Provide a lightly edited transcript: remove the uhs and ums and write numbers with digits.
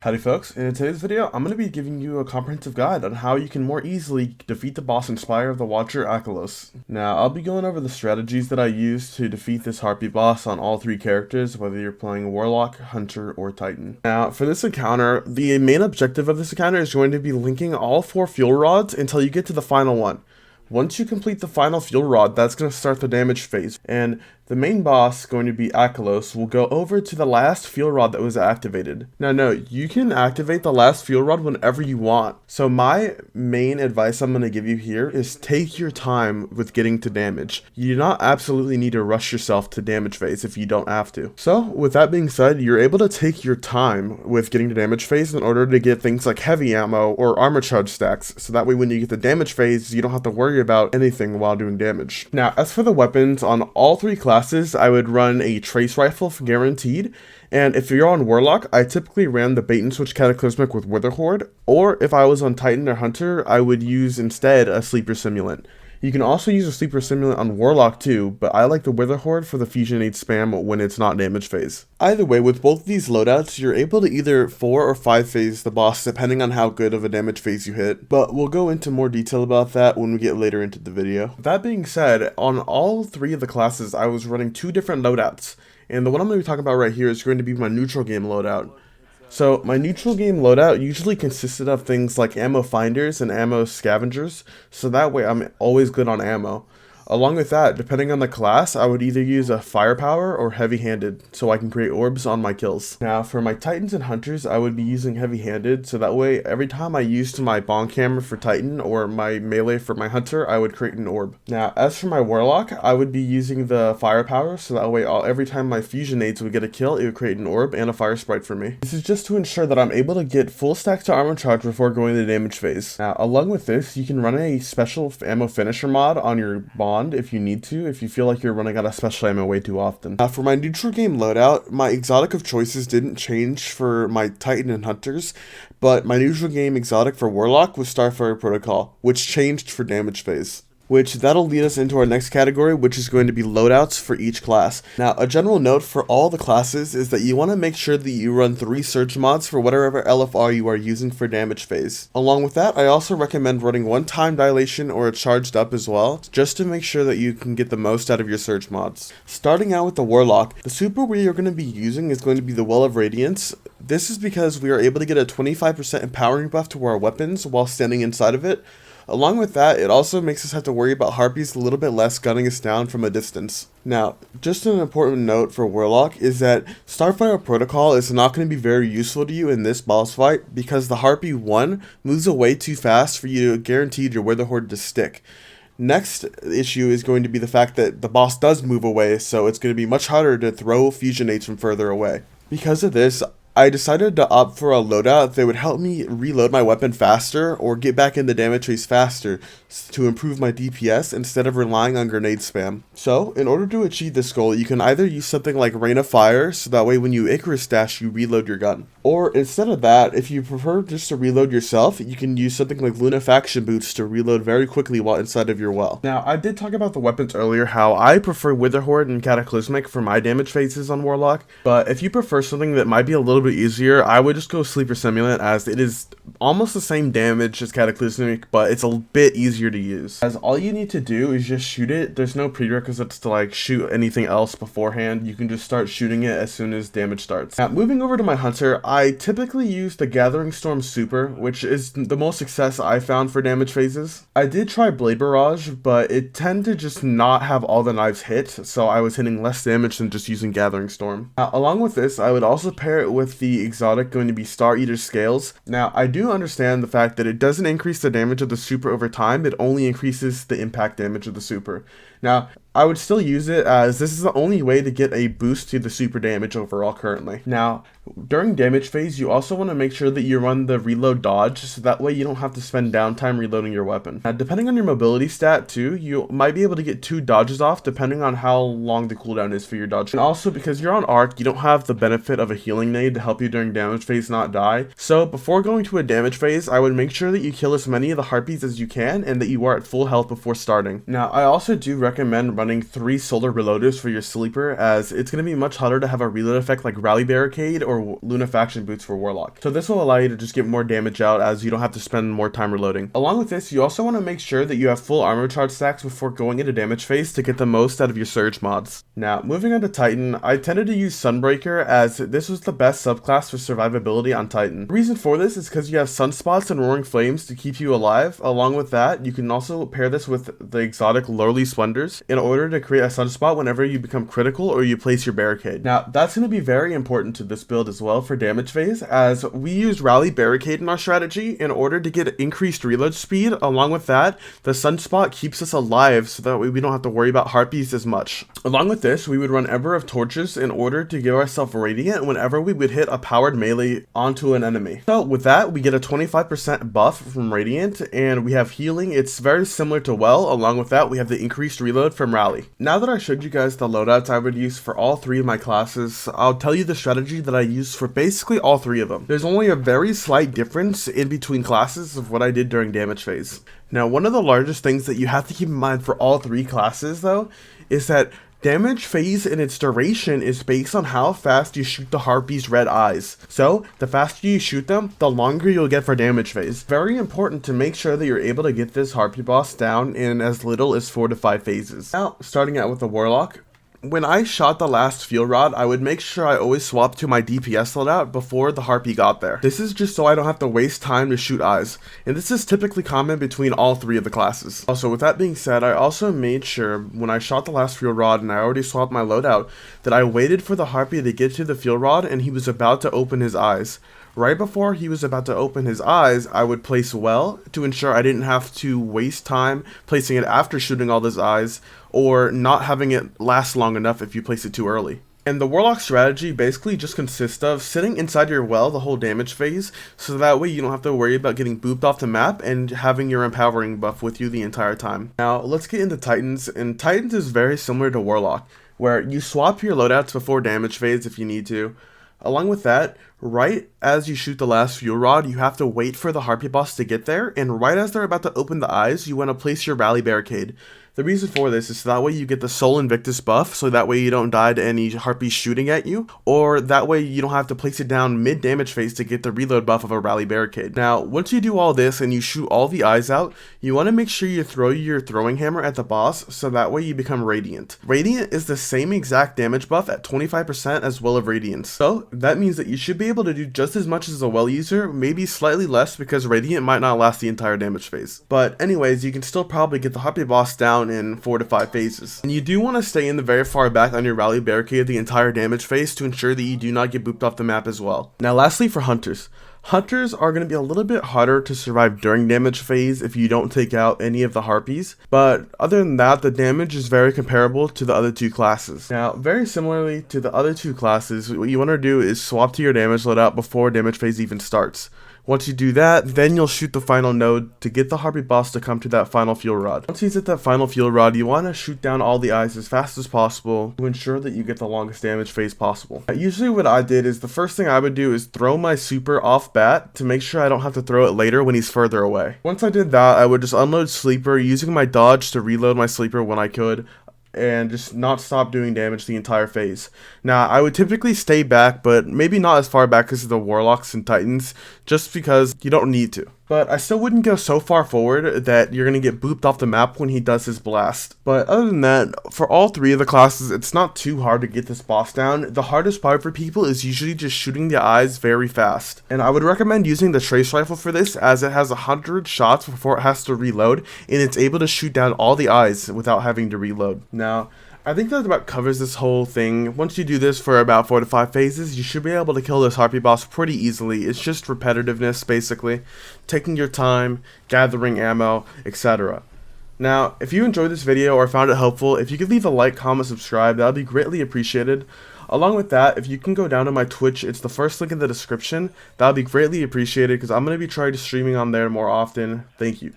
Howdy folks, in today's video I'm going to be giving you a comprehensive guide on how you can more easily defeat the boss in Spire of the Watcher Akelous. Now I'll be going over the strategies that I use to defeat this harpy boss on all three characters, whether you're playing Warlock, Hunter, or Titan. Now for this encounter, the main objective of this encounter is going to be linking all 4 fuel rods until you get to the final one. Once you complete the final fuel rod, that's going to start the damage phase, and the main boss, going to be Akelous, will go over to the last fuel rod that was activated. Now note, you can activate the last fuel rod whenever you want. So my main advice I'm going to give you here is take your time with getting to damage. You do not absolutely need to rush yourself to damage phase if you don't have to. So with that being said, you're able to take your time with getting to damage phase in order to get things like heavy ammo or armor charge stacks. So that way when you get to damage phase, you don't have to worry about anything while doing damage. Now as for the weapons, on all 3 classes, I would run a trace rifle for guaranteed, and if you're on Warlock, I typically ran the bait and switch cataclysmic with Witherhoard, or if I was on Titan or Hunter, I would use instead a sleeper simulant. You can also use a sleeper simulant on Warlock too, but I like the Witherhoard for the fusionate spam when it's not damage phase. Either way, with both of these loadouts, you're able to either 4 or 5 phase the boss depending on how good of a damage phase you hit, but we'll go into more detail about that when we get later into the video. That being said, on all 3 of the classes, I was running 2 different loadouts, and the one I'm going to be talking about right here is going to be my neutral game loadout. So my neutral game loadout usually consisted of things like ammo finders and ammo scavengers, so that way I'm always good on ammo. Along with that, depending on the class, I would either use a firepower or heavy-handed, so I can create orbs on my kills. Now, for my Titans and Hunters, I would be using heavy-handed, so that way, every time I used my bong camera for Titan or my melee for my Hunter, I would create an orb. Now, as for my Warlock, I would be using the firepower, so that way, every time my fusionades would get a kill, it would create an orb and a fire sprite for me. This is just to ensure that I'm able to get full stacks to armor charge before going to the damage phase. Now, along with this, you can run a special ammo finisher mod on your bond if you need to, if you feel like you're running out of special ammo way too often. For my neutral game loadout, my exotic of choices didn't change for my Titan and Hunters, but my neutral game exotic for Warlock was Starfire Protocol, which changed for damage phase. Which that'll lead us into our next category, which is going to be loadouts for each class. Now, a general note for all the classes is that you want to make sure that you run 3 surge mods for whatever LFR you are using for damage phase. Along with that, I also recommend running 1 time dilation or a charged up as well, just to make sure that you can get the most out of your surge mods. Starting out with the Warlock, the super we are going to be using is going to be the Well of Radiance. This is because we are able to get a 25% empowering buff to our weapons while standing inside of it. Along with that, it also makes us have to worry about harpies a little bit less gunning us down from a distance. Now, just an important note for Warlock is that Starfire Protocol is not going to be very useful to you in this boss fight because the Harpy 1 moves away too fast for you to guarantee your Witherhoard to stick. Next issue is going to be the fact that the boss does move away, so it's going to be much harder to throw fusionates from further away. Because of this, I decided to opt for a loadout that would help me reload my weapon faster or get back in the damage phase faster to improve my DPS instead of relying on grenade spam. So, in order to achieve this goal, you can either use something like Rain of Fire, so that way when you Icarus dash, you reload your gun. Or instead of that, if you prefer just to reload yourself, you can use something like Lunafaction Boots to reload very quickly while inside of your well. Now, I did talk about the weapons earlier, how I prefer Witherhoard and Cataclysmic for my damage phases on Warlock, but if you prefer something that might be a little bit easier, I would just go Sleeper Simulant, as it is almost the same damage as Cataclysmic, but it's a bit easier to use. As all you need to do is just shoot it. There's no prerequisites to like shoot anything else beforehand. You can just start shooting it as soon as damage starts. Now, moving over to my Hunter, I typically use the Gathering Storm Super, which is the most success I found for damage phases. I did try Blade Barrage, but it tended to just not have all the knives hit, so I was hitting less damage than just using Gathering Storm. Now, along with this, I would also pair it with the exotic going to be Star Eater Scales. Now, I do understand the fact that it doesn't increase the damage of the super over time, it only increases the impact damage of the super. Now, I would still use it as this is the only way to get a boost to the super damage overall currently. Now, during damage phase, you also want to make sure that you run the reload dodge, so that way you don't have to spend downtime reloading your weapon. Now, depending on your mobility stat too, you might be able to get 2 dodges off depending on how long the cooldown is for your dodge. And also, because you're on arc, you don't have the benefit of a healing nade to help you during damage phase not die. So before going to a damage phase, I would make sure that you kill as many of the harpies as you can and that you are at full health before starting. Now, I also do recommend running running 3 solar reloaders for your sleeper, as it's going to be much harder to have a reload effect like Rally Barricade or Lunafaction Boots for Warlock. So this will allow you to just get more damage out, as you don't have to spend more time reloading. Along with this, you also want to make sure that you have full armor charge stacks before going into damage phase to get the most out of your surge mods. Now, moving on to Titan, I tended to use Sunbreaker, as this was the best subclass for survivability on Titan. The reason for this is because you have Sunspots and Roaring Flames to keep you alive. Along with that, you can also pair this with the exotic Lowly Splendors in order to create a Sunspot whenever you become critical or you place your barricade. Now, that's going to be very important to this build as well for damage phase, as we use Rally Barricade in our strategy in order to get increased reload speed. Along with that, the Sunspot keeps us alive so that way we don't have to worry about Harpies as much. Along with this, we would run Ember of Torches in order to give ourselves Radiant whenever we would hit a powered melee onto an enemy. So with that, we get a 25% buff from Radiant, and we have healing. It's very similar to Well. Along with that, we have the increased reload from Rally. Now that I showed you guys the loadouts I would use for all 3 of my classes, I'll tell you the strategy that I use for basically all 3 of them. There's only a very slight difference in between classes of what I did during damage phase. Now, one of the largest things that you have to keep in mind for all 3 classes though is that damage phase and its duration is based on how fast you shoot the Harpy's red eyes. So, the faster you shoot them, the longer you'll get for damage phase. Very important to make sure that you're able to get this Harpy boss down in as little as 4 to 5 phases. Now, starting out with the Warlock. When I shot the last Field Rod, I would make sure I always swap to my DPS Loadout before the Harpy got there. This is just so I don't have to waste time to shoot eyes, and this is typically common between all 3 of the classes. Also, with that being said, I also made sure when I shot the last Field Rod and I already swapped my loadout that I waited for the Harpy to get to the Field Rod and he was about to open his eyes. Right before he was about to open his eyes, I would place Well to ensure I didn't have to waste time placing it after shooting all his eyes, or not having it last long enough if you place it too early. And the Warlock strategy basically just consists of sitting inside your Well the whole damage phase, so that way you don't have to worry about getting booped off the map and having your empowering buff with you the entire time. Now let's get into Titans, and Titans is very similar to Warlock, where you swap your loadouts before damage phase if you need to. Along with that, right as you shoot the last Fuel Rod, you have to wait for the Harpy boss to get there, and right as they're about to open the eyes, you want to place your Rally Barricade. The reason for this is so that way you get the Soul Invictus buff, so that way you don't die to any Harpies shooting at you, or that way you don't have to place it down mid-damage phase to get the reload buff of a Rally Barricade. Now, once you do all this and you shoot all the eyes out, you want to make sure you throw your throwing hammer at the boss, so that way you become Radiant. Radiant is the same exact damage buff at 25% as Well of Radiance, so that means that you should be able to do just as much as a Well user, maybe slightly less because Radiant might not last the entire damage phase. But anyways, you can still probably get the Harpy boss down in 4 to 5 phases. And you do want to stay in the very far back on your Rally Barricade the entire damage phase to ensure that you do not get booped off the map as well. Now lastly, for Hunters. Hunters are going to be a little bit harder to survive during damage phase if you don't take out any of the Harpies, but other than that, the damage is very comparable to the other 2 classes. Now, very similarly to the other 2 classes, what you want to do is swap to your damage loadout before damage phase even starts. Once you do that, then you'll shoot the final node to get the Harpy boss to come to that final Fuel Rod. Once he's at that final Fuel Rod, you want to shoot down all the eyes as fast as possible to ensure that you get the longest damage phase possible. Usually what I did is the first thing I would do is throw my super off bat to make sure I don't have to throw it later when he's further away. Once I did that, I would just unload Sleeper using my dodge to reload my Sleeper when I could, and just not stop doing damage the entire phase. Now, I would typically stay back, but maybe not as far back as the Warlocks and Titans, just because you don't need to. But I still wouldn't go so far forward that you're going to get booped off the map when he does his blast. But other than that, for all 3 of the classes, it's not too hard to get this boss down. The hardest part for people is usually just shooting the eyes very fast. And I would recommend using the Trace Rifle for this, as it has 100 shots before it has to reload, and it's able to shoot down all the eyes without having to reload. Now, I think that about covers this whole thing. Once you do this for about 4 to 5 phases, you should be able to kill this Harpy boss pretty easily. It's just repetitiveness, basically. Taking your time, gathering ammo, etc. Now, if you enjoyed this video or found it helpful, if you could leave a like, comment, subscribe, that would be greatly appreciated. Along with that, if you can go down to my Twitch, it's the first link in the description. That would be greatly appreciated because I'm going to be trying to streaming on there more often. Thank you.